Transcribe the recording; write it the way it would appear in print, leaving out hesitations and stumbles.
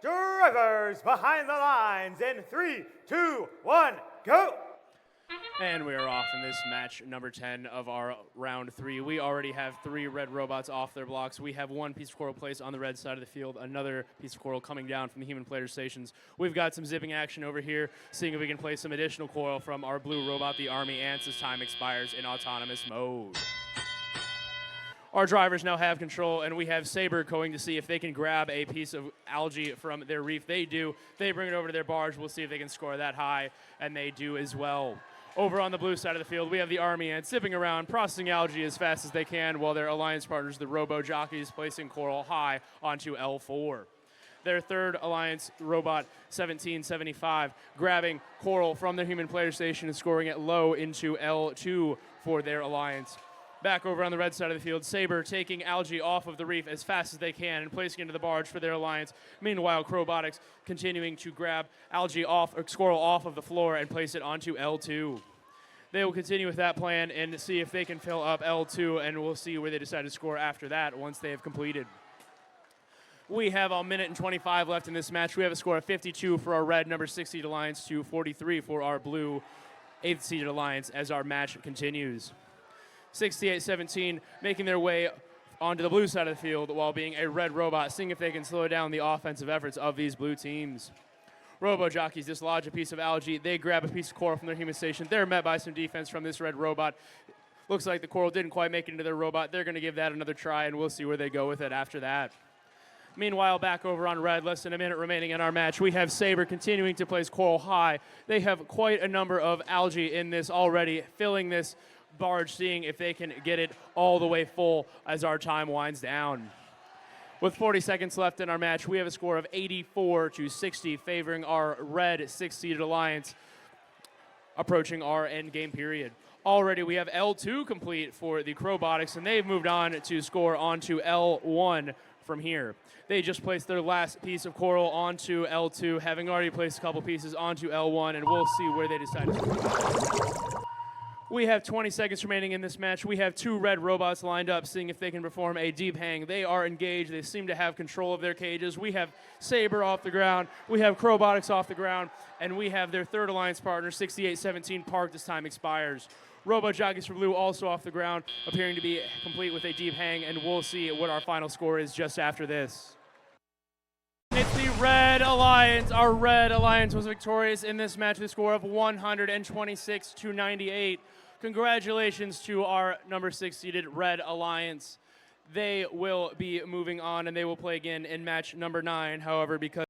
drivers behind the lines in 3, 2, 1, go! And we are off in this match number 10 of our round 3. We already have 3 red robots off their blocks. We have 1 piece of coral placed on the red side of the field, another piece of coral coming down from the human player stations. We've got some zipping action over here, seeing if we can place some additional coral from our blue robot, the Army Ants, as time expires in autonomous mode. Our drivers now have control, and we have Saber going to see if they can grab a piece of algae from their reef. They do. They bring it over to their barge. We'll see if they can score that high, and they do as well. Over on the blue side of the field, we have the Army Ants zipping around, processing algae as fast as they can, while their alliance partners, the Robo-Jockeys, placing coral high onto L4. Their third alliance robot, 1775, grabbing coral from their human player station and scoring it low into L2 for their alliance. Back over on the red side of the field, Saber taking algae off of the reef as fast as they can and placing it into the barge for their alliance. Meanwhile, Robotics continuing to grab algae off, or coral off of the floor and place it onto L2. They will continue with that plan and see if they can fill up L2, and we'll see where they decide to score after that once they have completed. We have a minute and 25 left in this match. We have a score of 52 for our red number 6 seed alliance to 43 for our blue 8th seeded alliance as our match continues. 68-17 making their way onto the blue side of the field while being a red robot, seeing if they can slow down the offensive efforts of these blue teams. Robo-Jockeys dislodge a piece of algae. They grab a piece of coral from their human station. They're met by some defense from this red robot. Looks like the coral didn't quite make it into their robot. They're going to give that another try, and we'll see where they go with it after that. Meanwhile, back over on red, less than a minute remaining in our match, we have Saber continuing to place coral high. They have quite a number of algae in this already, filling this barge, seeing if they can get it all the way full as our time winds down. With 40 seconds left in our match, we have a score of 84-60, favoring our red 6-seeded alliance, approaching our end game period. Already we have L2 complete for the Robotics, and they've moved on to score onto L1 from here. They just placed their last piece of coral onto L2, having already placed a couple pieces onto L1, and we'll see where they decide to score. We have 20 seconds remaining in this match. We have 2 red robots lined up, seeing if they can perform a deep hang. They are engaged. They seem to have control of their cages. We have Saber off the ground. We have Robotics off the ground. And we have their third alliance partner, 68-17, parked as time expires. Robo-Jockeys for blue also off the ground, appearing to be complete with a deep hang. And we'll see what our final score is just after this. It's the Red Alliance. Our Red Alliance was victorious in this match with a score of 126-98. Congratulations to our number 6 seeded Red Alliance. They will be moving on, and they will play again in match number 9. However, because